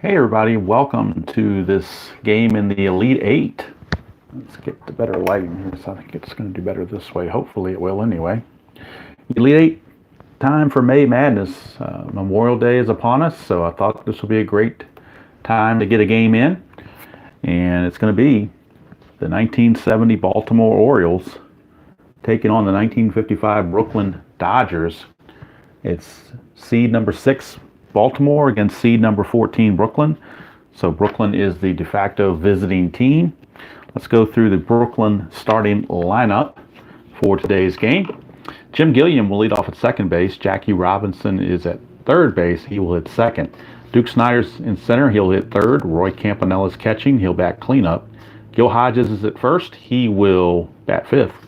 Hey everybody, welcome to this game in the Elite Eight. Let's get the better lighting here, so I think it's going to do better this way. Hopefully it will anyway. Elite Eight, time for May Madness. Memorial Day is upon us, so I thought this would be a great time to get a game in. And it's going to be the 1970 Baltimore Orioles taking on the 1955 Brooklyn Dodgers. It's seed number 6 Baltimore against seed number 14 Brooklyn. So Brooklyn is the de facto visiting team. Let's go through the Brooklyn starting lineup for today's game. Jim Gilliam will lead off at second base. Jackie Robinson is at third base. He will hit second. Duke Snider's in center. He'll hit third. Roy Campanella is catching. He'll bat cleanup. Gil Hodges is at first. He will bat fifth.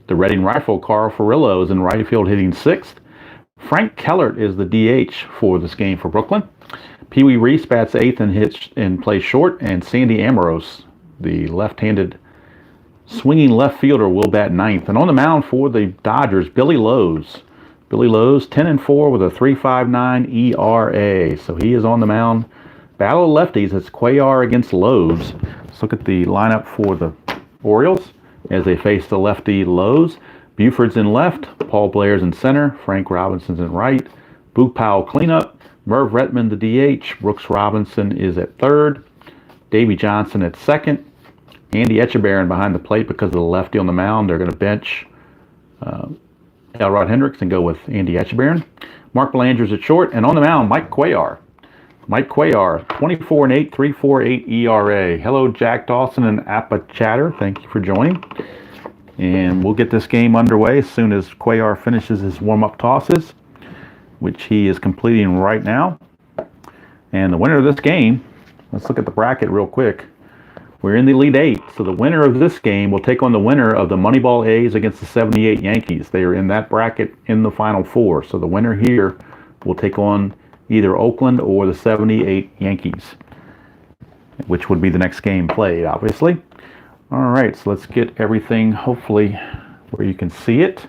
The Reading Rifle, Carl Furillo, is in right field hitting sixth. Frank Kellert is the DH for this game for Brooklyn. Pee Wee Reese bats eighth and hits and plays short. And Sandy Amoros, the left-handed swinging left fielder, will bat ninth. And on the mound for the Dodgers, Billy Lowe's. Billy Lowe's 10-4 with a 3.59 ERA. So he is on the mound. Battle of lefties. It's Cuellar against Lowe's. Let's look at the lineup for the Orioles as they face the lefty Lowe's. Buford's in left, Paul Blair's in center, Frank Robinson's in right, Boog Powell cleanup, Merv Retman the DH, Brooks Robinson is at third, Davey Johnson at second, Andy Etchebarren behind the plate because of the lefty on the mound. They're going to bench Elrod Hendricks and go with Andy Etchebarren. Mark Belanger's at short, and on the mound, Mike Cuellar. Mike Cuellar, 24-8, 3.48 ERA. Hello, Jack Dawson and Appa Chatter. Thank you for joining. And we'll get this game underway as soon as Cuellar finishes his warm-up tosses, which he is completing right now. And the winner of this game, let's look at the bracket real quick. We're in the Elite Eight, so the winner of this game will take on the winner of the Moneyball A's against the 78 Yankees. They are in that bracket in the Final Four. So the winner here will take on either Oakland or the 78 Yankees, which would be the next game played, obviously. All right, so let's get everything hopefully where you can see it.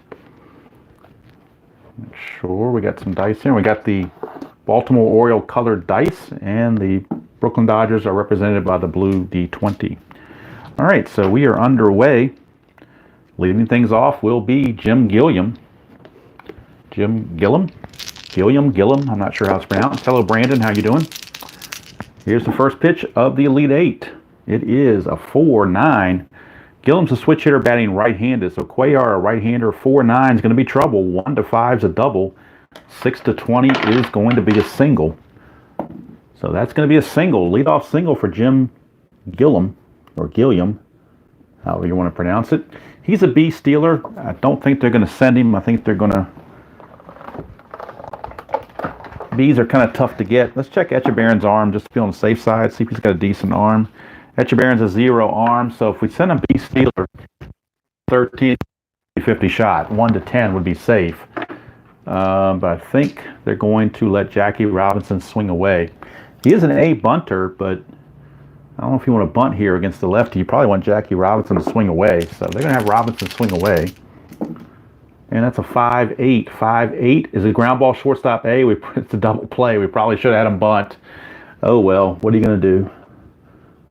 Make sure we got some dice here. We got the Baltimore Oriole colored dice, and the Brooklyn Dodgers are represented by the blue D20. All right, so we are underway. Leading things off will be Jim Gilliam. Gilliam, I'm not sure how it's pronounced. Hello, Brandon, how you doing? Here's the first pitch of the Elite Eight. It is a 4-9. Gilliam's a switch hitter batting right-handed, so Cuellar, a right-hander, 4-9 is going to be trouble. 1-5 is a double. 6-20 is going to be a single. So that's going to be a single, leadoff single for Jim Gilliam, or Gilliam, however you want to pronounce it. He's a B stealer. I don't think they're going to send him. I think they're going to... B's are kind of tough to get. Let's check Etchebarren's arm just to be on the safe side, see if he's got a decent arm. Etchebarren's a 0 arm, so if we send a B stealer, 13-50 shot, 1-10 would be safe. But I think they're going to let Jackie Robinson swing away. He is an A bunter, but I don't know if you want to bunt here against the lefty. You probably want Jackie Robinson to swing away, so they're going to have Robinson swing away. And that's a 5-8. 5-8 is a ground ball shortstop A. It's a double play. We probably should have had him bunt. Oh well, what are you going to do?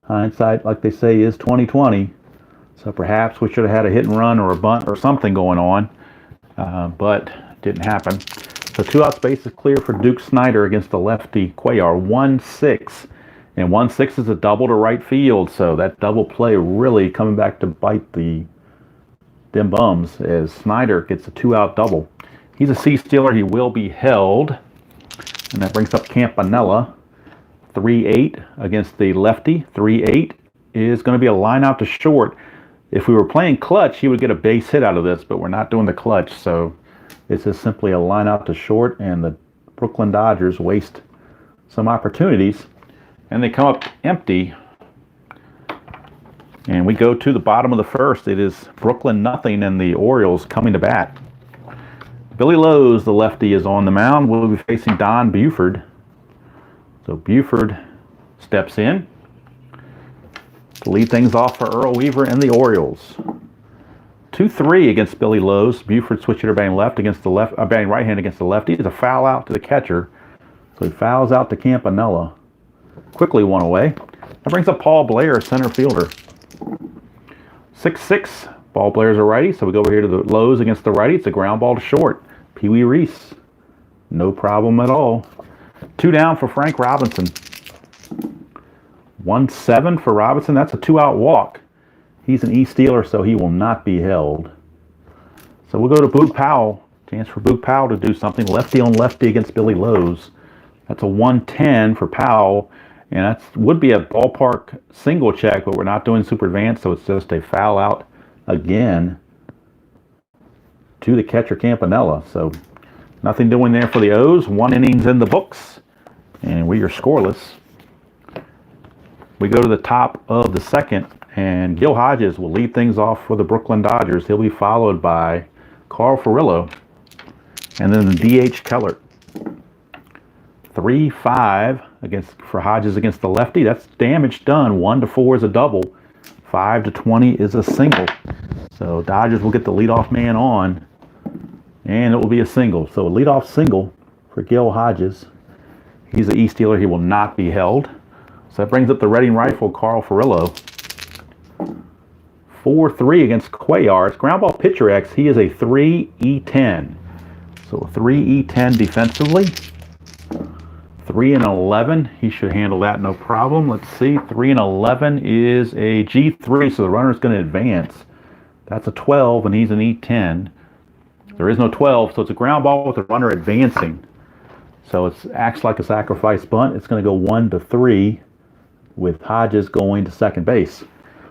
Hindsight, like they say, is 20/20. So perhaps we should have had a hit and run or a bunt or something going on, but it didn't happen. So 2 outs, base is clear for Duke Snider against the lefty Cuellar. 1-6, and 1-6 is a double to right field. So that double play really coming back to bite them bums as Snider gets a 2-out double. He's a C stealer. He will be held, and that brings up Campanella. 3-8 against the lefty. 3-8 is going to be a line out to short. If we were playing clutch, he would get a base hit out of this, but we're not doing the clutch, so it's just simply a line out to short, and the Brooklyn Dodgers waste some opportunities, and they come up empty. And we go to the bottom of the first. It is Brooklyn nothing, and the Orioles coming to bat. Billy Lowe's, the lefty, is on the mound. We'll be facing Don Buford. So Buford steps in to lead things off for Earl Weaver and the Orioles. 2-3 against Billy Lowe's. Buford switch hitter batting batting right hand against the lefty. It's a foul out to the catcher. So he fouls out to Campanella. quickly one away. That brings up Paul Blair, center fielder. 6-6. Paul Blair's a righty, so we go over here to the lows against the righty. It's a ground ball to short. Pee Wee Reese. No problem at all. 2 down for Frank Robinson. 1-7 for Robinson. That's a 2-out walk. He's an E-stealer, so he will not be held. So we'll go to Boog Powell. Chance for Boog Powell to do something. Lefty on lefty against Billy Lowe's. That's a 110 for Powell. And that would be a ballpark single check, but we're not doing super advanced, so it's just a foul out again to the catcher Campanella. So nothing doing there for the O's. 1 innings in the books, and we are scoreless. We go to the top of the second, and Gil Hodges will lead things off for the Brooklyn Dodgers. He'll be followed by Carl Furillo, and then the DH Kellert. 3-5 for Hodges against the lefty. That's damage done. 1-4 is a double. 5-20 is a single. So Dodgers will get the leadoff man on, and it will be a single. So a leadoff single for Gil Hodges. He's an E-stealer. He will not be held. So that brings up the Reading rifle, Carl Furillo. 4-3 against Cuellar. It's ground ball pitcher X. He is a 3-E-10. So a 3-E-10 defensively. 3-11. He should handle that no problem. Let's see. 3-11 is a G3, so the runner's going to advance. That's a 12, and he's an E10. There is no 12, so it's a ground ball with the runner advancing. So it acts like a sacrifice bunt. It's going to go 1-3 with Hodges going to second base.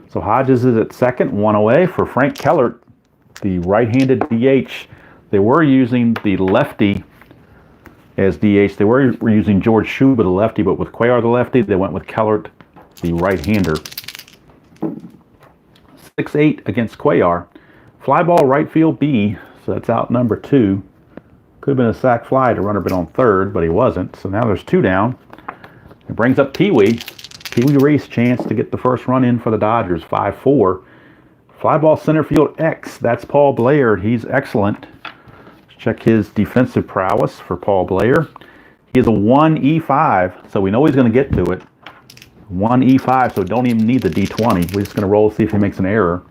So Hodges is at second, 1 away for Frank Kellert, the right-handed DH. They were using the lefty as DH. They were using George Schuba, the lefty, but with Cuellar, the lefty, they went with Kellert, the right-hander. 6-8 against Cuellar. Fly ball right field B, so that's out number 2. Could have been a sac fly to runner been on third, but he wasn't. So now there's 2 down. It brings up Pee Wee Reese, chance to get the first run in for the Dodgers, 5-4. Fly ball center field X, that's Paul Blair. He's excellent. Check his defensive prowess for Paul Blair. He is a 1-E5, so we know he's going to get to it. 1-E5, so don't even need the D20. We're just going to roll to see if he makes an error.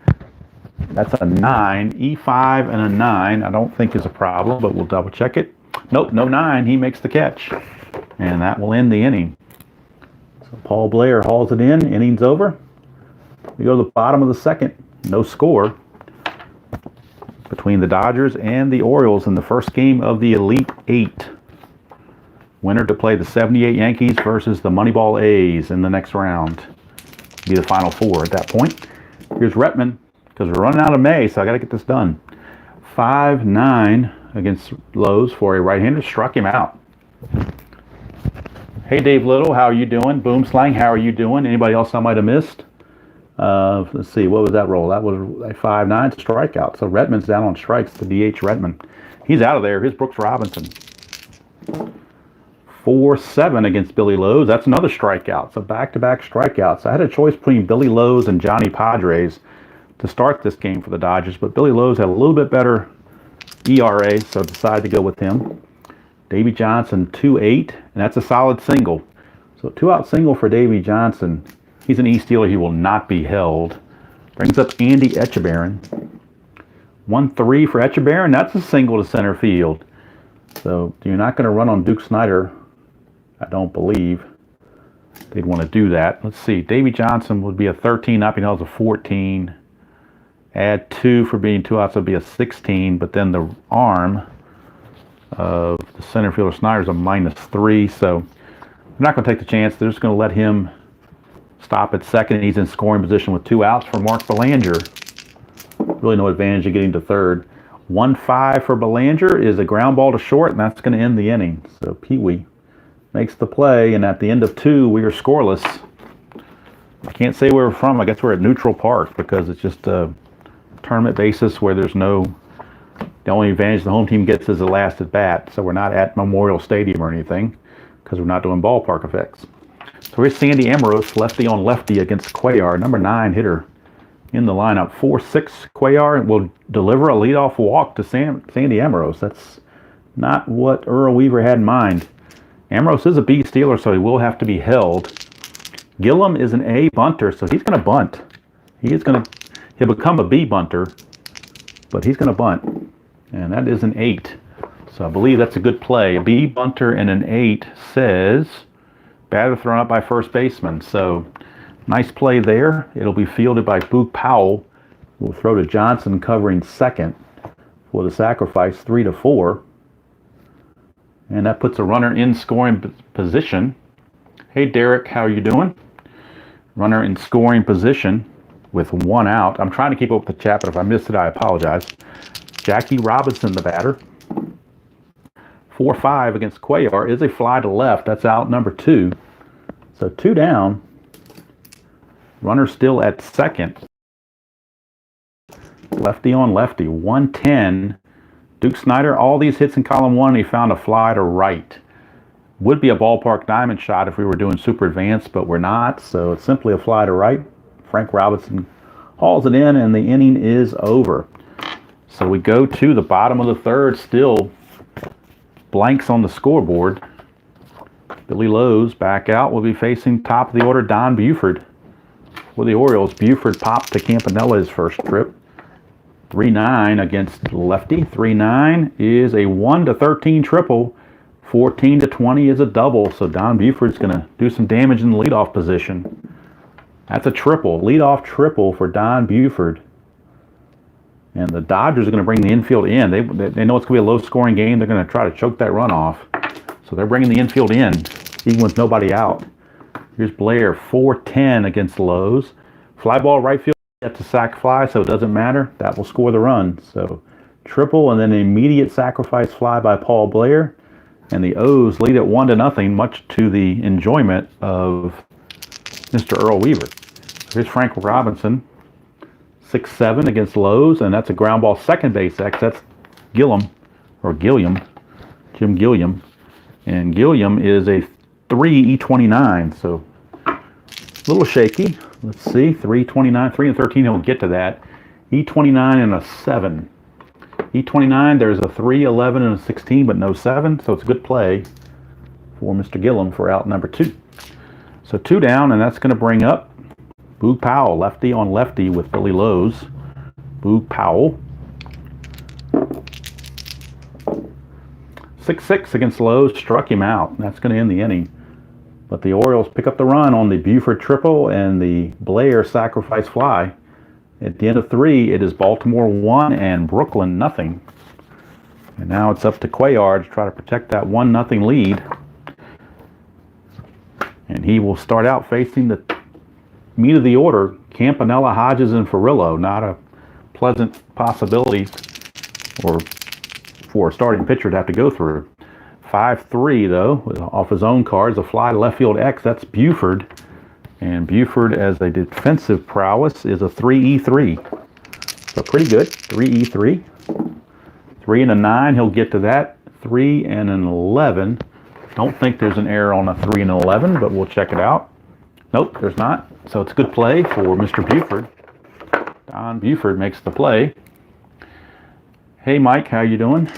That's a 9. E5 and a 9 I don't think is a problem, but we'll double check it. Nope, no 9. He makes the catch. And that will end the inning. So Paul Blair hauls it in. Inning's over. We go to the bottom of the second. No score between the Dodgers and the Orioles in the first game of the Elite Eight. Winner to play the 78 Yankees versus the Moneyball A's in the next round. Be the final 4 at that point. Here's Retman, because we're running out of May, so I got to get this done. 5-9 against Lowe's for a right-hander. Struck him out. Hey, Dave Little, how are you doing? Boom Slang, how are you doing? Anybody else I might have missed? Let's see, what was that roll? That was a 5-9 strikeout. So Redmond's down on strikes to DH Redmond. He's out of there. Here's Brooks Robinson. 4-7 against Billy Lowe's. That's another strikeout. So back-to-back strikeouts. I had a choice between Billy Lowe's and Johnny Padres to start this game for the Dodgers, but Billy Lowe's had a little bit better ERA, so I decided to go with him. Davey Johnson, 2-8, and that's a solid single. So 2-out single for Davey Johnson. He's an E-stealer. He will not be held. Brings up Andy Etchebarren. 1-3 for Etchebarren. That's a single to center field. So you're not going to run on Duke Snider, I don't believe. They'd want to do that. Let's see. Davey Johnson would be a 13. Not being held is a 14. Add 2 for being 2 outs would be a 16. But then the arm of the center fielder Snyder is a -3. So they're not going to take the chance. They're just going to let him stop at second. He's in scoring position with 2 outs for Mark Belanger. Really no advantage of getting to third. 1-5 for Belanger is a ground ball to short, and that's going to end the inning. So Pee Wee makes the play, and at the end of 2, we are scoreless. I can't say where we're from. I guess we're at Neutral Park because it's just a tournament basis where there's no... The only advantage the home team gets is the last at bat. So we're not at Memorial Stadium or anything because we're not doing ballpark effects. So here's Sandy Amorose, lefty on lefty against Cuellar, number 9 hitter in the lineup. 4-6 Cuellar will deliver a leadoff walk to Sandy Amorose. That's not what Earl Weaver had in mind. Amorose is a B stealer, so he will have to be held. Gillum is an A bunter, so he's going to bunt. He'll become a B bunter, but he's going to bunt. And that is an 8. So I believe that's a good play. A B bunter and an 8 says batter thrown out by first baseman. So nice play there. It'll be fielded by Boog Powell. We'll throw to Johnson covering second for the sacrifice, 3-4. And that puts a runner in scoring position. Hey, Derek, how are you doing? Runner in scoring position with 1 out. I'm trying to keep up with the chat, but if I missed it, I apologize. Jackie Robinson, the batter. 4-5 against Cuellar is a fly to left. That's out number 2. So 2 down. Runner still at second. Lefty on lefty. 110. Duke Snider, all these hits in column 1, he found a fly to right. Would be a ballpark diamond shot if we were doing super advanced, but we're not. So it's simply a fly to right. Frank Robinson hauls it in, and the inning is over. So we go to the bottom of the third, still blanks on the scoreboard. Billy Lowe's back out. Will be facing top of the order Don Buford. For the Orioles, Buford popped to Campanella his first trip. 3-9 against lefty. 3-9 is a 1-13 triple. 14-20 is a double. So Don Buford's going to do some damage in the leadoff position. That's a triple. Leadoff triple for Don Buford. And the Dodgers are going to bring the infield in. They know it's going to be a low-scoring game. They're going to try to choke that run off. So they're bringing the infield in, even with nobody out. Here's Blair, 4-10 against Lowe's. Fly ball right field. That's a sac fly, so it doesn't matter. That will score the run. So triple and then an immediate sacrifice fly by Paul Blair. And the O's lead at 1-0, much to the enjoyment of Mr. Earl Weaver. Here's Frank Robinson, 6-7 against Lowe's, and that's a ground ball second base X. That's Gilliam, Jim Gilliam. And Gilliam is a 3 E29, so a little shaky. Let's see, 329, 3-13, he'll get to that. E29 and a 7. E29, there's a 3, 11, and a 16, but no 7, so it's a good play for Mr. Gilliam for out number 2. So 2 down, and that's going to bring up Boog Powell, lefty on lefty with Billy Lowe's. Boog Powell. 6-6 against Lowe's, struck him out, and that's going to end the inning. But the Orioles pick up the run on the Buford triple and the Blair sacrifice fly. At the end of 3, it is Baltimore 1 and Brooklyn 0. And now it's up to Cuellar to try to protect that 1-0 lead. And he will start out facing the meat of the order, Campanella, Hodges, and Furillo. Not a pleasant possibility or for a starting pitcher to have to go through. 5-3, though, off his own cards, a fly to left field X. That's Buford. And Buford, as a defensive prowess, is a 3E3. So pretty good. 3E3. 3 and a 9, he'll get to that. 3 and an 11. Don't think there's an error on a 3 and 11, but we'll check it out. Nope, there's not. So it's a good play for Mr. Buford. Don Buford makes the play. Hey, Mike, how you doing?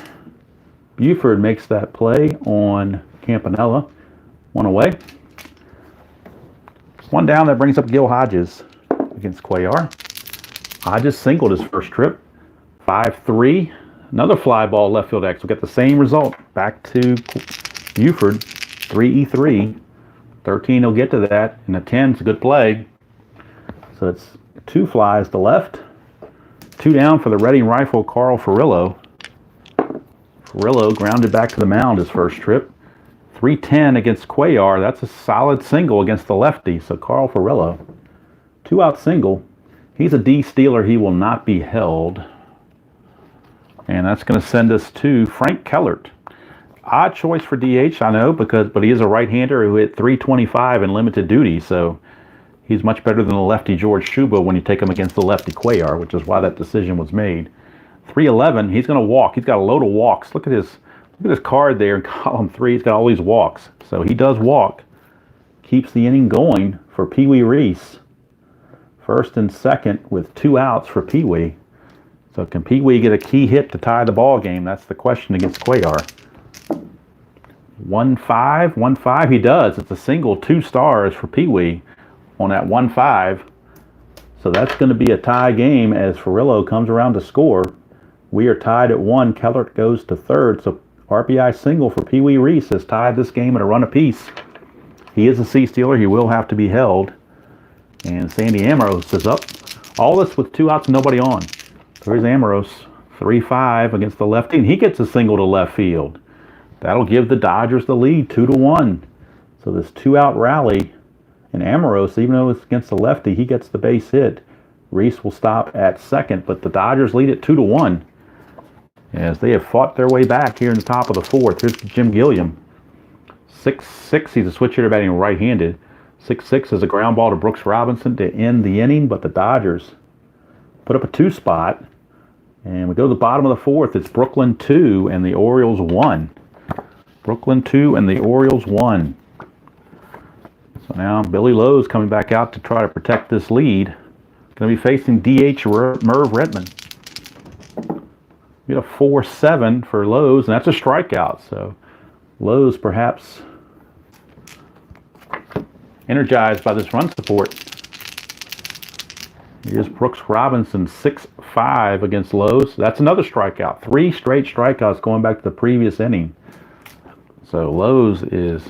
Buford makes that play on Campanella. 1 away. 1 down, that brings up Gil Hodges against Cuellar. Hodges singled his first trip. 5-3. Another fly ball left field X. We'll get the same result. Back to Buford. 3E3. 13, he'll get to that. And a 10 is a good play. So it's 2 flies to left. 2 down for the Reading Rifle, Carl Furillo. Furillo grounded back to the mound his first trip. 3-10 against Cuellar. That's a solid single against the lefty. So Carl Furillo, 2-out single. He's a D stealer. He will not be held. And that's going to send us to Frank Kellert. Odd choice for DH, I know, but he is a right-hander who hit .325 in limited duty. So he's much better than the lefty George Shuba when you take him against the lefty Cuellar, which is why that decision was made. 3-11. He's going to walk. He's got a load of walks. Look at his card there in column 3. He's got all these walks. So he does walk. Keeps the inning going for Pee Wee Reese. First and second with 2 outs for Pee Wee. So can Pee Wee get a key hit to tie the ball game? That's the question against Cuellar. 1-5. He does. It's a single, 2 stars for Pee Wee. on that 1-5. So that's going to be a tie game as Furillo comes around to score. We are tied at 1. Kellert goes to third. So RBI single for Pee Wee Reese has tied this game at a run apiece. He is a C stealer. He will have to be held. And Sandy Amorose is up. All this with 2 outs and nobody on. So here's Amorose, 3-5 against the lefty, and he gets a single to left field. That'll give the Dodgers the lead, 2-1. So this 2-out rally, and Amorose, even though it's against the lefty, he gets the base hit. Reese will stop at second, but the Dodgers lead it 2-1 as they have fought their way back here in the top of the 4th. Here's Jim Gilliam, 6-6. He's a switch hitter batting right-handed. 6-6 is a ground ball to Brooks Robinson to end the inning, but the Dodgers put up a 2 spot. And we go to the bottom of the 4th. It's Brooklyn 2 and the Orioles 1. Brooklyn 2 and the Orioles 1. So now Billy Lowe's coming back out to try to protect this lead. Going to be facing DH Merv Redmond. We get a 4-7 for Lowe's, and that's a strikeout. So Lowe's perhaps energized by this run support. Here's Brooks Robinson, 6-5 against Lowe's. That's another strikeout. 3 straight strikeouts going back to the previous inning. So Lowe's is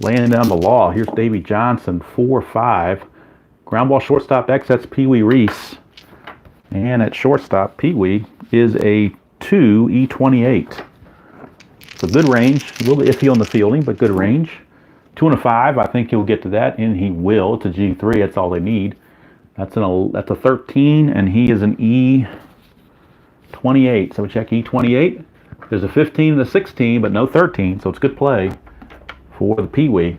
laying down the law. Here's Davey Johnson, 4-5. Ground ball shortstop X, that's Pee Wee Reese. And at shortstop, Pee Wee is a 2 E28. So good range. A little bit iffy on the fielding, but good range. 2 and a 5. I think he'll get to that, and he will. It's a G3. That's all they need. That's a 13, and he is an E28. So we check E28. There's a 15 and a 16, but no 13, so it's good play for the Pee Wee.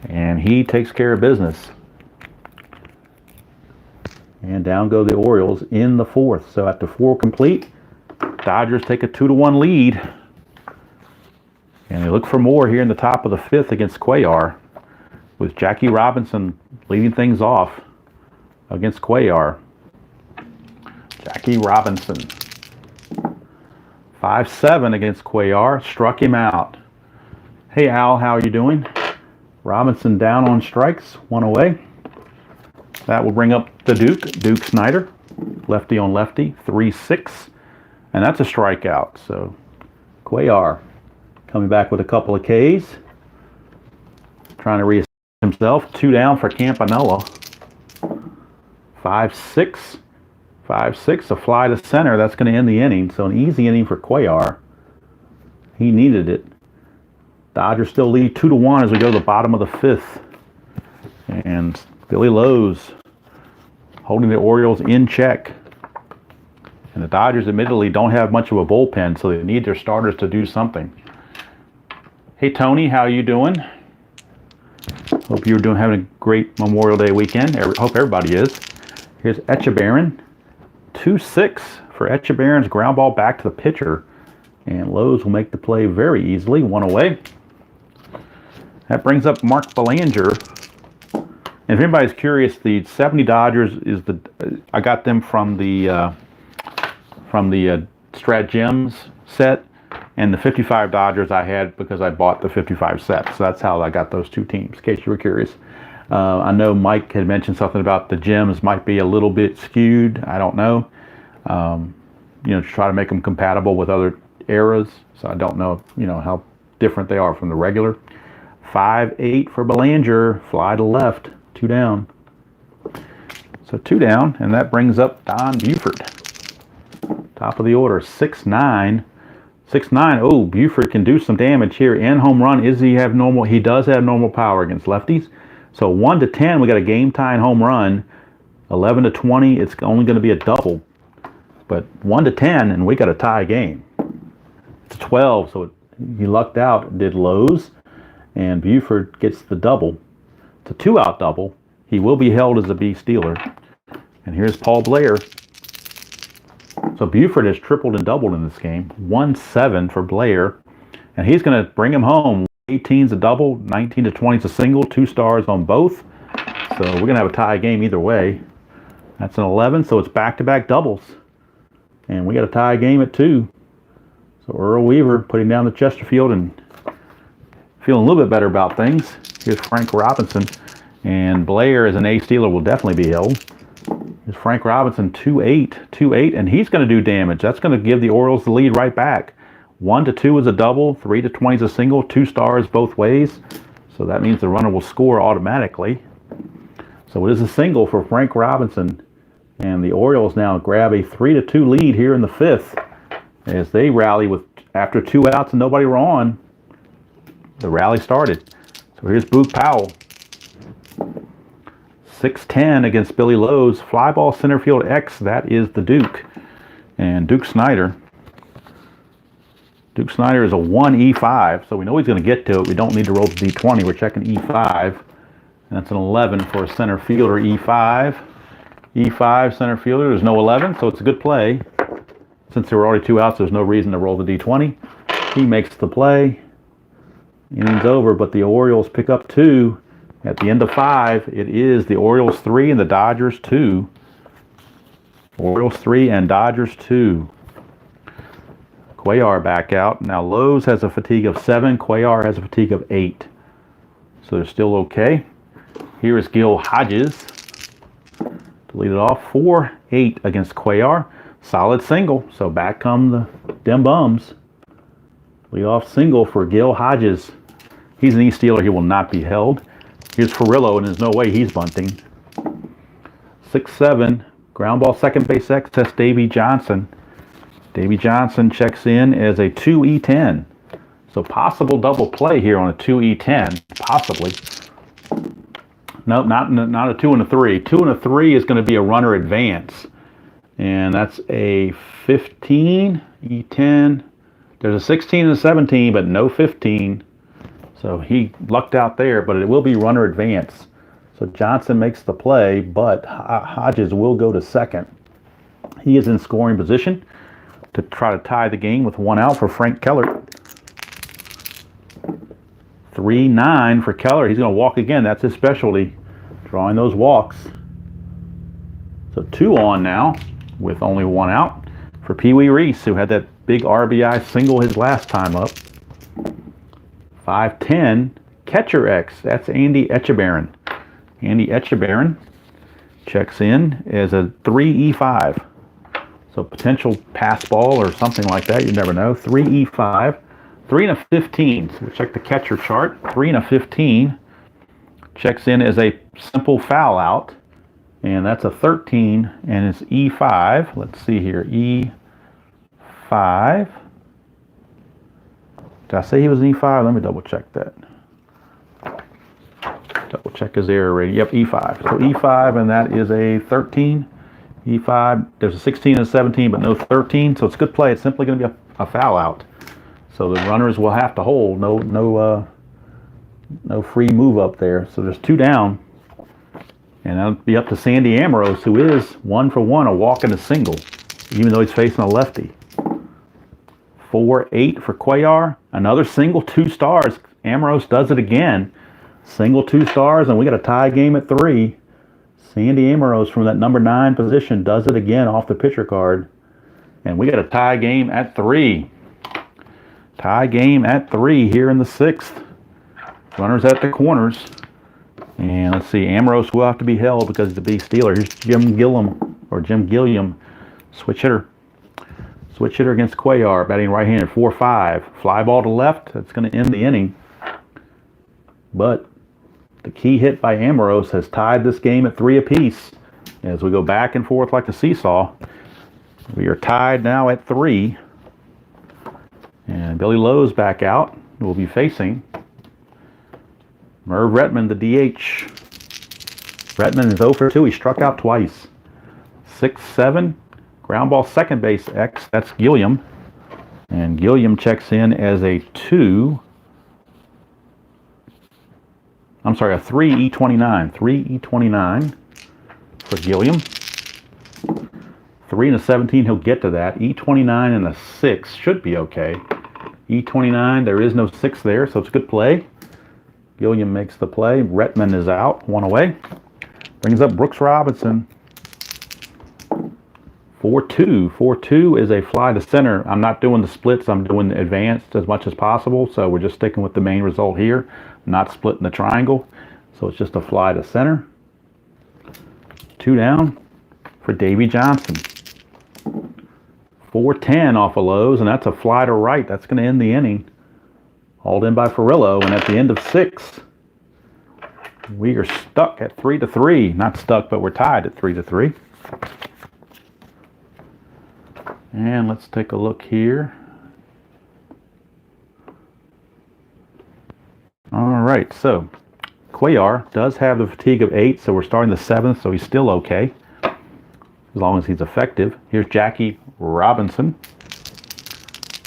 And he takes care of business. And down go the Orioles in the 4th. So after 4 complete, Dodgers take a 2-1 lead. And they look for more here in the top of the 5th against Cuellar, with Jackie Robinson leading things off against Cuellar. Jackie Robinson, 5-7 against Cuellar, struck him out. Hey Al, how are you doing? Robinson down on strikes, 1 away. That will bring up the Duke Snyder, lefty on lefty, 3-6, and that's a strikeout. So Cuellar coming back with a couple of Ks, trying to reestablish himself. 2 down for Campanella. 5-6, a fly to center. That's going to end the inning. So an easy inning for Cuellar. He needed it. Dodgers still lead 2-1 as we go to the bottom of the 5th. And Billy Lowe's holding the Orioles in check. And the Dodgers admittedly don't have much of a bullpen, so they need their starters to do something. Hey Tony, how you doing? Hope you're having a great Memorial Day weekend. Hope everybody is. Here's Echebarren, 2-6 for Echebarren's ground ball back to the pitcher. And Lowe's will make the play very easily, 1 away. That brings up Mark Belanger. And if anybody's curious, the 70 Dodgers is I got them from the Strat Gems set, and the 55 Dodgers I had because I bought the 55 set. So that's how I got those 2 teams, in case you were curious. I know Mike had mentioned something about the gems might be a little bit skewed. I don't know. To try to make them compatible with other eras. So I don't know, how different they are from the regular. 5-8 for Belanger, fly to left, 2 down. So 2 down, and that brings up Don Buford. Top of the order, 6-9. 6-9. Oh, Buford can do some damage here. And home run. He does have normal power against lefties. So 1-10, we got a game tying home run. 11-20, it's only going to be a double. But 1-10, and we got a tie game. It's 12, so he lucked out. Did Lowe's, and Buford gets the double. It's a 2-out double. He will be held as a B stealer. And here's Paul Blair. So Buford has tripled and doubled in this game. 1-7 for Blair. And he's going to bring him home. 18's a double, 19-20's a single, 2 stars on both. So we're going to have a tie game either way. That's an 11, so it's back-to-back doubles. And we got a tie game at 2. So Earl Weaver putting down the Chesterfield and feeling a little bit better about things. Here's Frank Robinson. And Blair as an ace stealer will definitely be held. There's Frank Robinson, 2-8, 2-8, and he's going to do damage. That's going to give the Orioles the lead right back. 1-2 is a double, 3-20 is a single, 2 stars both ways. So that means the runner will score automatically. So it is a single for Frank Robinson. And the Orioles now grab a 3-2 lead here in the 5th as they rally with after 2 outs and nobody were on. The rally started. So here's Boog Powell. 6-10 against Billy Lowe's. Fly ball center field X. That is the Duke. And Duke Snyder. Duke Snyder is a 1E5, so we know he's going to get to it. We don't need to roll the D20. We're checking E5. And that's an 11 for a center fielder, E5. E5 center fielder. There's no 11, so it's a good play. Since there were already 2 outs, there's no reason to roll the D20. He makes the play. Innings over, but the Orioles pick up 2. At the end of 5, it is the Orioles 3 and the Dodgers 2. Orioles 3 and Dodgers 2. Cuellar back out. Now Lowe's has a fatigue of 7. Cuellar has a fatigue of 8. So they're still okay. Here is Gil Hodges to lead it off. 4-8 against Cuellar. Solid single. So back come the Dem Bums. Lead off single for Gil Hodges. He's an East stealer. He will not be held. Here's Furillo, and there's no way he's bunting. 6-7. Ground ball second base X. That's Davey Johnson. Davey Johnson checks in as a 2E10. So possible double play here on a 2E10. Possibly. No, not a 2 and a 3. 2 and a 3 is going to be a runner advance. And that's a 15. E10. There's a 16 and a 17, but no 15. So he lucked out there, but it will be runner advance. So Johnson makes the play, but Hodges will go to second. He is in scoring position to try to tie the game with 1 out for Frank Keller. 3-9 for Keller. He's going to walk again. That's his specialty, drawing those walks. So 2 on now with only 1 out for Pee Wee Reese, who had that big RBI single his last time up. 5-10, catcher X. That's Andy Etchebarren. Andy Etchebarren checks in as a 3E5. So potential pass ball or something like that. You never know. 3E5. 3 and a 15. So we'll check the catcher chart. 3 and a 15. Checks in as a simple foul out. And that's a 13. And it's E5. Let's see here. E5. Did I say he was an E5? Let me double check that. Double check his error rating. Yep, E5. So E5, and that is a 13. E5, there's a 16 and a 17, but no 13. So it's a good play. It's simply going to be a foul out. So the runners will have to hold. No free move up there. So there's 2 down. And that'll be up to Sandy Amorose, who is 1 for 1, a walk and a single, even though he's facing a lefty. 4-8 for Cuellar. Another single, 2 stars. Amorose does it again. Single, 2 stars, and we got a tie game at 3. Sandy Amorose from that number 9 position does it again off the pitcher card. And we got a tie game at 3. Tie game at 3 here in the 6th. Runners at the corners. And let's see, Amorose will have to be held because he's a big stealer. Here's Jim Gilliam, switch hitter. Switch hitter against Cuellar, batting right-handed, 4-5. Fly ball to left, that's going to end the inning. But the key hit by Amorose has tied this game at 3 apiece. As we go back and forth like a seesaw, we are tied now at 3. And Billy Lowe's back out. We'll be facing Merv Retman, the DH. Retman is 0 for 2. He struck out twice. 6-7. Ground ball second base X. That's Gilliam. And Gilliam checks in as a 2. I'm sorry, a 3E29. 3E29 for Gilliam. 3 and a 17, he'll get to that. E29 and a 6 should be okay. E29, there is no 6 there, so it's a good play. Gilliam makes the play. Retman is out, 1 away. Brings up Brooks Robinson. 4-2. 4-2 is a fly to center. I'm not doing the splits. I'm doing the advanced as much as possible. So we're just sticking with the main result here. Not splitting the triangle. So it's just a fly to center. 2 down for Davy Johnson. 4-10 off of Lowe's, and that's a fly to right. That's going to end the inning. Hauled in by Furillo, and at the end of 6, we are stuck at 3-3. Not stuck, but we're tied at 3-3. And let's take a look here. All right, so Cuellar does have the fatigue of 8, so we're starting the 7th, so he's still okay, as long as he's effective. Here's Jackie Robinson.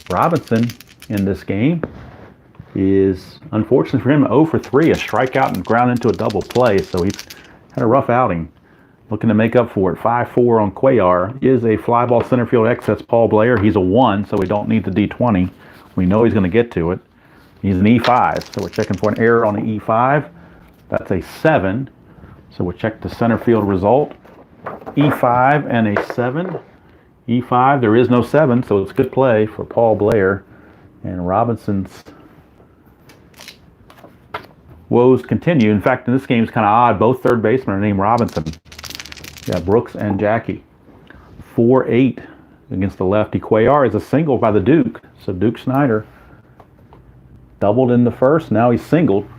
Robinson in this game is, unfortunately for him, 0 for 3, a strikeout and ground into a double play, so he's had a rough outing. Looking to make up for it. 5-4 on Cuellar. Is a fly ball center field X. That's Paul Blair. He's a 1, so we don't need the D20. We know he's going to get to it. He's an E5, so we're checking for an error on the E5. That's a 7, so we'll check the center field result. E5 and a 7. E5, there is no 7, so it's good play for Paul Blair. And Robinson's woes continue. In fact, in this game, it's kind of odd. Both third basemen are named Robinson. Yeah, Brooks and Jackie. 4-8 against the lefty. Cuellar is a single by the Duke. So Duke Snyder doubled in the first. Now he's singled.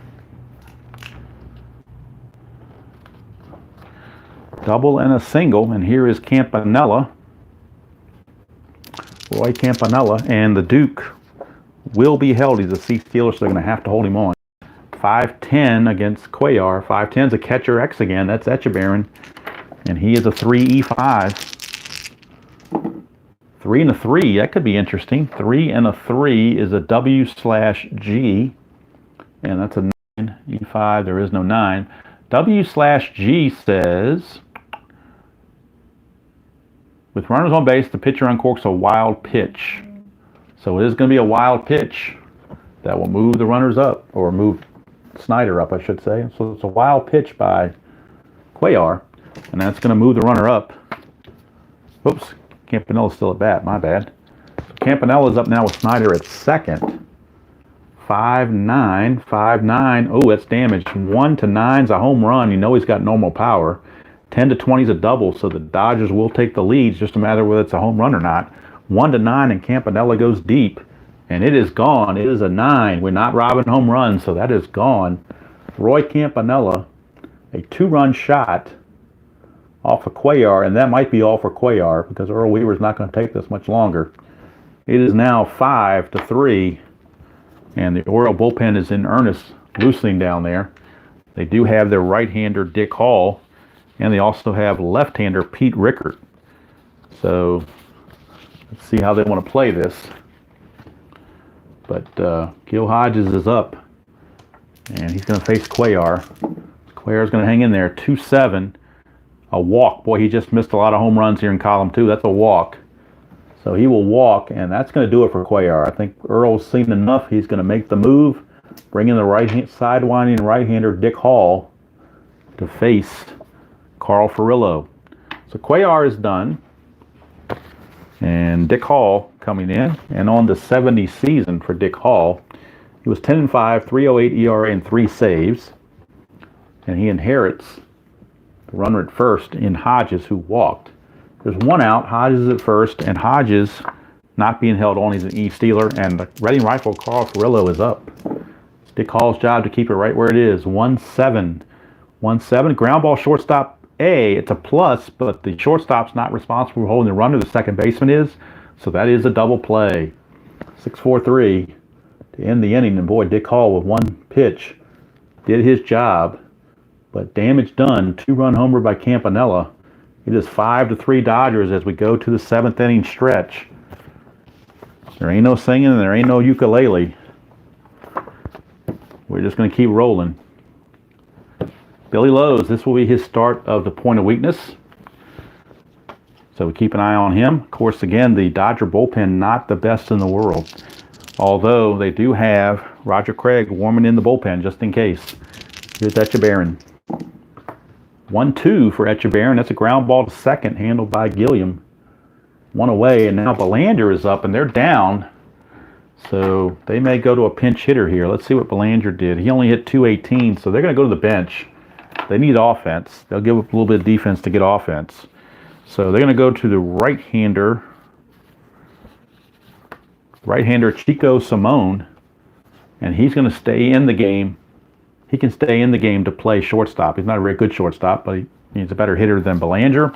Double and a single. And here is Campanella. Roy Campanella. And the Duke will be held. He's a C stealer, so they're going to have to hold him on. 5-10 against Cuellar. 5-10's a catcher X again. That's Echeverrin. And he is a 3 E5. 3 and a 3. That could be interesting. 3 and a 3 is a W/G. And that's a 9. E5. There is no 9. W/G says, with runners on base, the pitcher uncorks a wild pitch. So it is going to be a wild pitch that will move the runners up, or move Snyder up, I should say. So it's a wild pitch by Cuellar, and that's going to move the runner up. Oops, Campanella's still at bat, my bad. So Campanella's up now with Snyder at second. 5-9, 5-9. Oh, that's damaged. 1-9's a home run. You know he's got normal power. 10-20 is a double, so the Dodgers will take the lead. It's just a matter of whether it's a home run or not. 1-9, and Campanella goes deep. And it is gone. It is a 9. We're not robbing home runs, so that is gone. Roy Campanella, a 2-run shot off of Cuellar, and that might be all for Cuellar because Earl Weaver's not going to take this much longer. It is now 5-3, and the Oriole bullpen is in earnest loosening down there. They do have their right-hander Dick Hall, and they also have left-hander Pete Rickert. So let's see how they want to play this. But Gil Hodges is up, and he's going to face Cuellar. Cuellar's going to hang in there. 2-7, a walk. Boy, he just missed a lot of home runs here in column 2. That's a walk. So he will walk, and that's going to do it for Cuellar. I think Earl's seen enough. He's going to make the move, bring in the sidewinding right-hander Dick Hall to face Carl Furillo. So Cuellar is done, and Dick Hall coming in, and on the 70 season for Dick Hall. He was 10-5, 3.08 ERA, and 3 saves. And he inherits the runner at first in Hodges, who walked. There's 1 out, Hodges is at first, and Hodges not being held on. He's an E-stealer, and the Reading rifle Carl Furillo is up. Dick Hall's job to keep it right where it is. 1-7. 1-7, ground ball shortstop A. It's a plus, but the shortstop's not responsible for holding the runner. The second baseman is. So that is a double play. 6-4-3 to end the inning. And boy, Dick Hall with 1 pitch did his job. But damage done. 2-run homer by Campanella. It is 5-3 Dodgers as we go to the 7th inning stretch. There ain't no singing and there ain't no ukulele. We're just going to keep rolling. Billy Lowe's, this will be his start of the point of weakness. So we keep an eye on him. Of course, again, the Dodger bullpen not the best in the world. Although they do have Roger Craig warming in the bullpen just in case. Here's Echeverrin. 1-2 for Echeverrin. That's a ground ball to second handled by Gilliam. 1 away, and now Belander is up, and they're down So they may go to a pinch hitter here. Let's see what Belanger did. He only hit 218, so they're going to go to the bench. They need offense. They'll give up a little bit of defense to get offense. So they're going to go to the right-hander Chico Simone, and he's going to stay in the game. He can stay in the game to play shortstop. He's not a very good shortstop, but he's a better hitter than Belanger.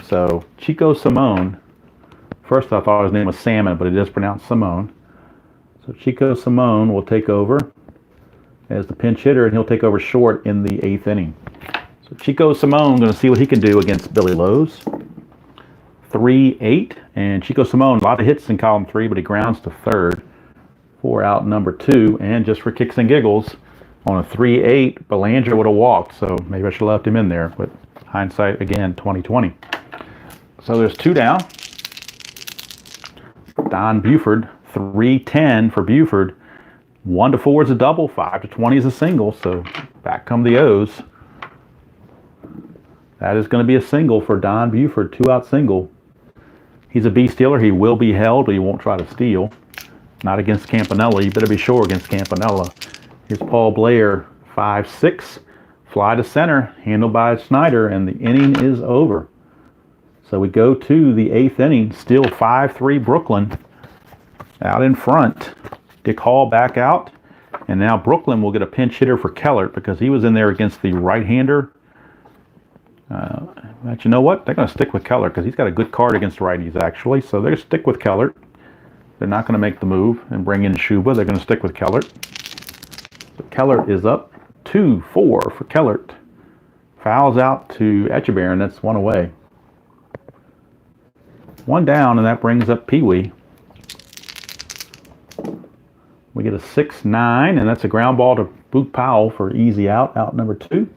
So Chico Simone, first I thought his name was Salmon, but it is pronounced Simone. So Chico Simone will take over as the pinch hitter, and he'll take over short in the 8th inning. So Chico Simone going to see what he can do against Billy Lowe's. 3-8, and Chico Simone, a lot of hits in column 3, but he grounds to third for out number 2. And just for kicks and giggles, on a 3-8, Belanger would have walked, so maybe I should have left him in there, but hindsight, again, 2020. So there's 2 down. Don Buford, 3-10 for Buford. 1-4 is a double, 5-20 is a single, so back come the O's. That is going to be a single for Don Buford, 2-out single. He's a B stealer. He will be held, but he won't try to steal. Not against Campanella. You better be sure against Campanella. Here's Paul Blair, 5-6. Fly to center, handled by Snyder, and the inning is over. So we go to the 8th inning, still 5-3 Brooklyn. Out in front, Dick Hall back out. And now Brooklyn will get a pinch hitter for Kellert because he was in there against the right-hander. But you know what? They're going to stick with Kellert because he's got a good card against righties, actually. So they're going to stick with Kellert. They're not going to make the move and bring in Schuba. They're going to stick with Kellert. So Kellert is up 2-4 for Kellert. Fouls out to Echeverry, that's 1 away. 1 down, and that brings up Pee Wee. We get a 6-9, and that's a ground ball to Boog Powell for easy out number 2.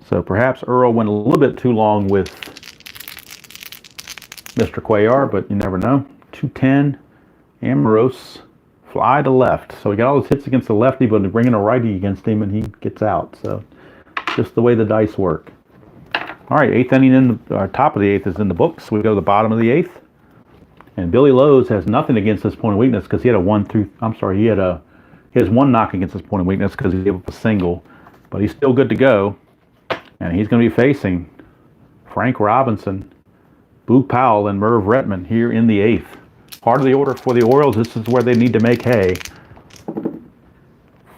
So perhaps Earl went a little bit too long with Mr. Cuellar, but you never know. 2-10, Amorose, fly to left. So he got all his hits against the lefty, but they bring in a righty against him, and he gets out. So just the way the dice work. All right, 8th inning top of the 8th is in the books. We go to the bottom of the 8th. And Billy Lowe's has nothing against his point of weakness because he had he has 1 knock against his point of weakness because he gave up a single. But he's still good to go. And he's going to be facing Frank Robinson, Boog Powell, and Merv Retman here in the 8th. Part of the order for the Orioles, this is where they need to make hay.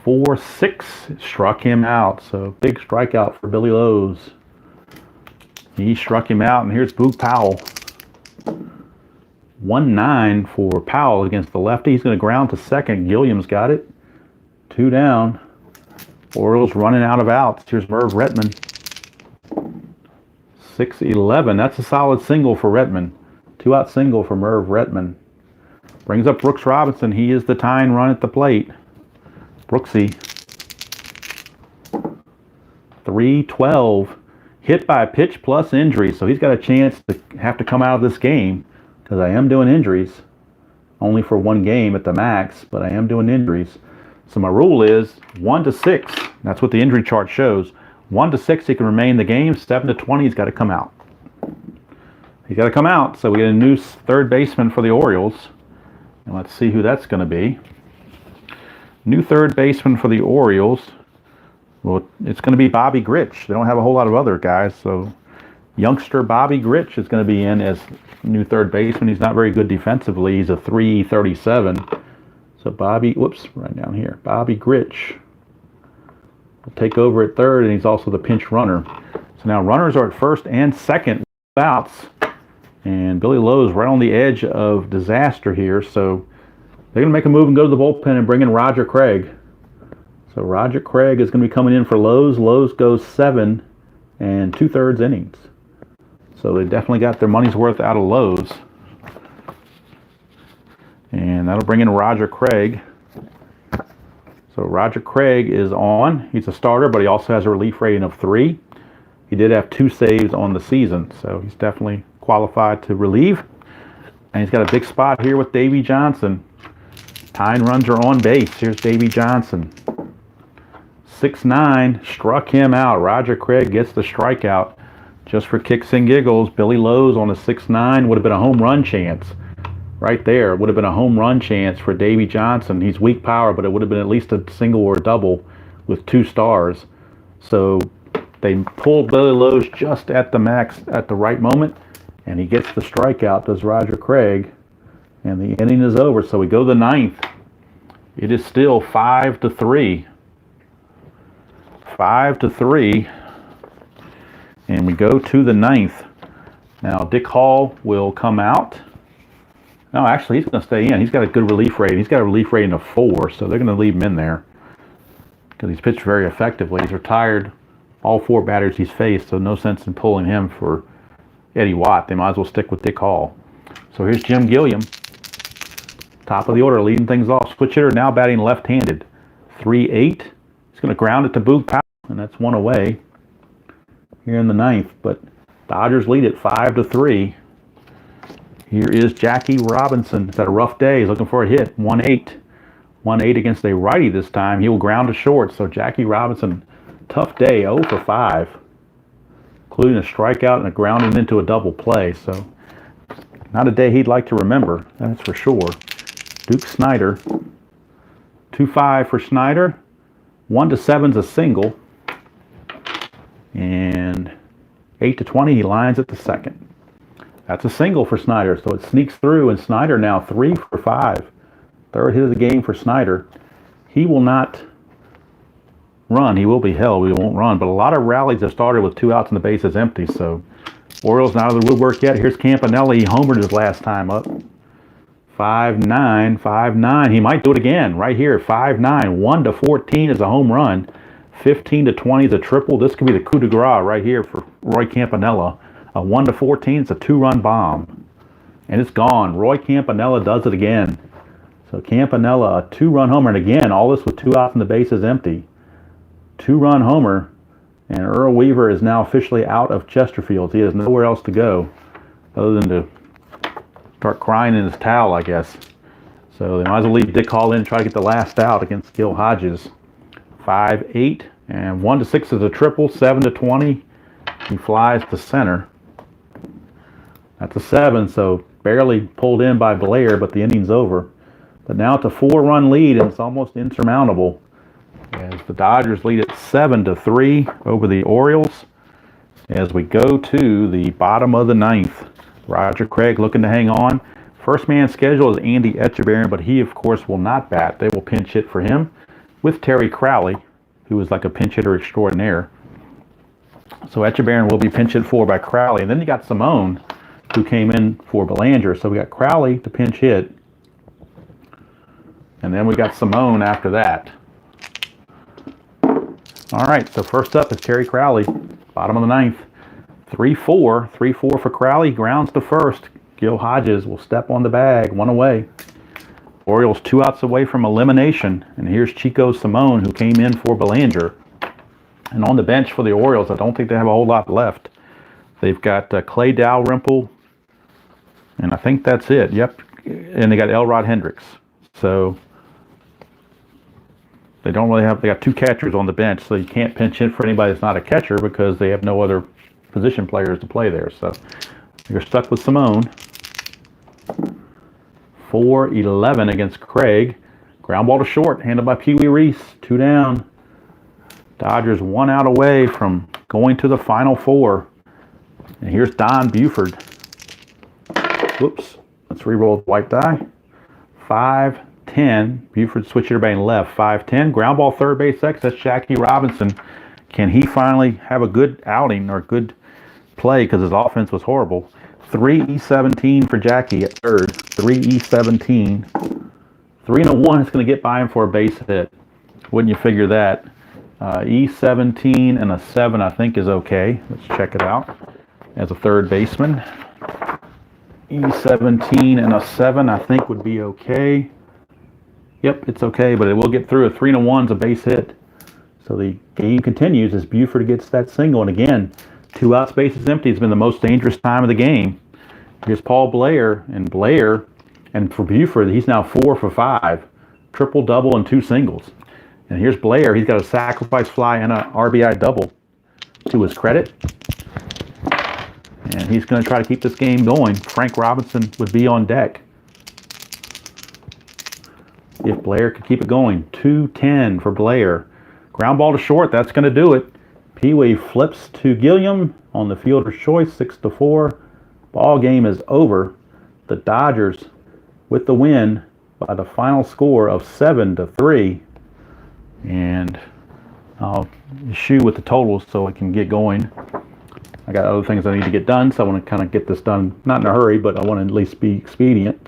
4-6 struck him out. So big strikeout for Billy Lowe's. He struck him out, and here's Boog Powell. 1-9 for Powell against the lefty. He's going to ground to second. Gilliam's got it. 2 down. Orioles running out of outs. Here's Merv Retman. 6-11. That's a solid single for Retman. 2-out single for Merv Retman. Brings up Brooks Robinson. He is the tying run at the plate. Brooksy. 3-12. Hit by a pitch plus injury. So he's got a chance to have to come out of this game because I am doing injuries. Only for 1 game at the max, but I am doing injuries. So my rule is 1-6. That's what the injury chart shows. 1-6, he can remain in the game. 7-20, he's got to come out. He's got to come out. So we get a new third baseman for the Orioles. And let's see who that's going to be. New third baseman for the Orioles. Well, it's going to be Bobby Grich. They don't have a whole lot of other guys. So youngster Bobby Grich is going to be in as new third baseman. He's not very good defensively. He's a 3.37. So Bobby Grich will take over at third, and he's also the pinch runner. So now runners are at first and second outs, and Billy Lowe's right on the edge of disaster here. So they're going to make a move and go to the bullpen and bring in Roger Craig. So Roger Craig is going to be coming in for Lowe's. Lowe's goes 7 2/3 innings. So they definitely got their money's worth out of Lowe's. And that'll bring in Roger Craig. So Roger Craig is on. He's a starter, but he also has a relief rating of 3. He did have 2 saves on the season, so he's definitely qualified to relieve. And he's got a big spot here with Davey Johnson. Tying runs are on base. Here's Davey Johnson. 6-9, struck him out. Roger Craig gets the strikeout. Just for kicks and giggles, Billy Lowe's on a 6-9 would have been a home run chance. right there. It would have been a home run chance for Davy Johnson. He's weak power, but it would have been at least a single or a double with 2 stars. So they pulled Billy Lowe's just at the max at the right moment, and he gets the strikeout, does Roger Craig, and the inning is over. So we go to the 9th. It is still 5-3. 5-3. And we go to the 9th. Now Dick Hall will come out. No, actually, he's going to stay in. He's got a good relief rating. He's got a relief rating of 4, so they're going to leave him in there because he's pitched very effectively. He's retired all 4 batters he's faced, so no sense in pulling him for Eddie Watt. They might as well stick with Dick Hall. So here's Jim Gilliam, top of the order, leading things off. Switch hitter now batting left-handed. 3-8. He's going to ground it to Boog Powell, and that's 1 away here in the 9th. But Dodgers lead it 5-3. Here is Jackie Robinson. He's had a rough day. He's looking for a hit. 1-8. 1-8 against a righty this time. He will ground to short. So Jackie Robinson, tough day, 0 for 5, including a strikeout and a grounding into a double play. So not a day he'd like to remember, that's for sure. Duke Snider, 2-5 for Snider. 1-7's a single. And 8-20, he lines at the second. That's a single for Snider, so it sneaks through, and Snider now 3 for 5. Third hit of the game for Snider. He will not run. He will be held. He won't run. But a lot of rallies have started with 2 outs and the bases empty, so Orioles not out of the woodwork yet. Here's Campanella. He homered his last time up. 5-9, 5-9. He might do it again right here. 5-9. 1-14 is a home run. 15-20 is a triple. This could be the coup de grace right here for Roy Campanella. A 1-14 is a 2-run bomb. And it's gone. Roy Campanella does it again. So Campanella, a 2-run homer. And again, all this with 2 outs and the bases empty. 2-run homer. And Earl Weaver is now officially out of Chesterfield. He has nowhere else to go other than to start crying in his towel, I guess. So they might as well leave Dick Hall in and try to get the last out against Gil Hodges. 5-8. And 1-6 is a triple. 7-20. He flies to center. That's a 7, so barely pulled in by Blair, but the inning's over. But now it's a 4-run lead, and it's almost insurmountable as the Dodgers lead it 7-3 over the Orioles. As we go to the bottom of the 9th, Roger Craig looking to hang on. First man schedule is Andy Etchebarren, but he, of course, will not bat. They will pinch hit for him with Terry Crowley, who is like a pinch hitter extraordinaire. So Etchebarren will be pinch hit for by Crowley. And then you got Simone, who came in for Belanger. So we got Crowley to pinch hit. And then we got Simone after that. All right, so first up is Terry Crowley, bottom of the 9th. 3-4. 3-4 for Crowley. Grounds to first. Gil Hodges will step on the bag. 1 away. Orioles 2 outs away from elimination. And here's Chico Simone, who came in for Belanger. And on the bench for the Orioles, I don't think they have a whole lot left. They've got Clay Dalrymple, and I think that's it. Yep, and they got Elrod Hendricks. So they don't really have. They got 2 catchers on the bench, so you can't pinch hit for anybody that's not a catcher because they have no other position players to play there. So you're stuck with Simone. 4-11 against Craig. Ground ball to short, handled by Pee Wee Reese. 2 down. Dodgers 1 out away from going to the Final 4. And here's Don Buford. Whoops. Let's re-roll the white die. 5-10. Buford switch hitter batting left. 5-10. Ground ball third base X. That's Jackie Robinson. Can he finally have a good outing or good play because his offense was horrible? 3-17 for Jackie at third. 3-17. 3-1 is going to get by him for a base hit. Wouldn't you figure that? E17 and a 7 I think is okay. Let's check it out. As a third baseman, E17 and a 7 I think would be okay. Yep, it's okay, but it will get through. A 3-1's a base hit. So the game continues as Buford gets that single. And again, 2 outs, bases empty. It's been the most dangerous time of the game. Here's Paul Blair, and for Buford, he's now 4 for 5. Triple, double, and 2 singles. And here's Blair. He's got a sacrifice fly and an RBI double to his credit. And he's going to try to keep this game going. Frank Robinson would be on deck. if Blair could keep it going. 2-10 for Blair. Ground ball to short. That's going to do it. Pee-wee flips to Gilliam on the fielder's choice. 6-4. Ball game is over. The Dodgers with the win by the final score of 7-3. And I'll shoe with the totals so I can get going. I got other things I need to get done, so I want to kind of get this done, not in a hurry, but I want to at least be expedient.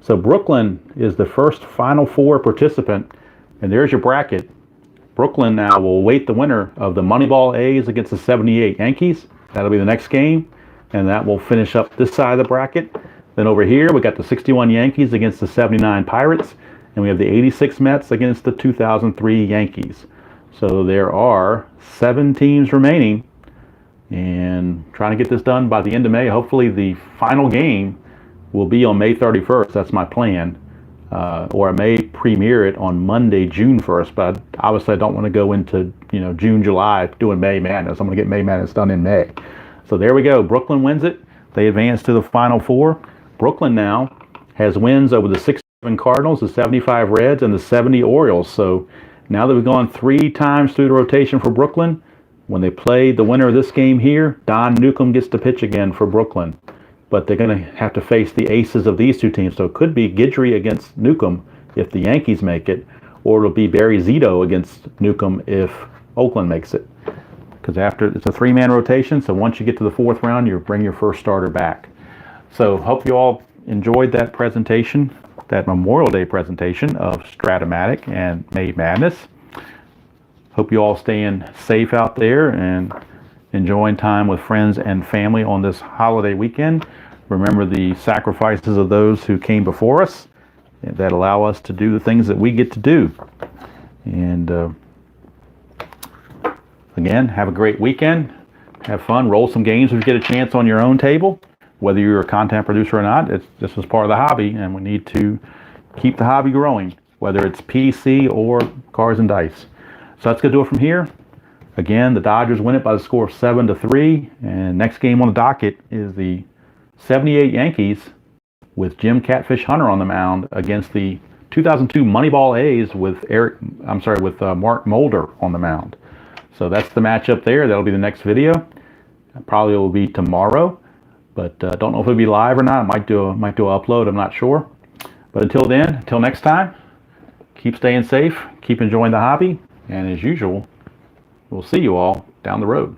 So Brooklyn is the first Final Four participant, and there's your bracket. Brooklyn now will await the winner of the Moneyball A's against the 78 Yankees. That'll be the next game, and that will finish up this side of the bracket. Then over here, we got the 61 Yankees against the 79 Pirates, and we have the 86 Mets against the 2003 Yankees. So there are 7 teams remaining, and trying to get this done by the end of May. Hopefully the final game will be on May 31st. That's my plan. Or I may premiere it on Monday, June 1st, but obviously I don't want to go into June, July doing May Madness. I'm going to get May Madness done in May. So there we go. Brooklyn wins it. They advance to the Final Four. Brooklyn now has wins over the 67 Cardinals, the 75 Reds, and the 70 Orioles. So now that we've gone 3 times through the rotation for Brooklyn, when they play the winner of this game here, Don Newcomb gets to pitch again for Brooklyn. But they're going to have to face the aces of these 2 teams. So it could be Guidry against Newcomb if the Yankees make it, or it'll be Barry Zito against Newcomb if Oakland makes it. Because after it's a 3-man rotation, so once you get to the 4th round, you bring your first starter back. So hope you all enjoyed that presentation, that Memorial Day presentation of Stratomatic and May Madness. Hope you all staying safe out there and enjoying time with friends and family on this holiday weekend. Remember the sacrifices of those who came before us that allow us to do the things that we get to do. And again, have a great weekend. Have fun. Roll some games if you get a chance on your own table. Whether you're a content producer or not, this is part of the hobby, and we need to keep the hobby growing, whether it's PC or cards and dice. So that's going to do it from here. Again, the Dodgers win it by the score of 7-3, and next game on the docket is the 78 Yankees with Jim Catfish Hunter on the mound against the 2002 Moneyball A's with Mark Mulder on the mound. So that's the matchup there. That'll be the next video. Probably will be tomorrow, but don't know if it'll be live or not. I might do an upload. I'm not sure. But until then, until next time, keep staying safe, keep enjoying the hobby, and as usual, we'll see you all down the road.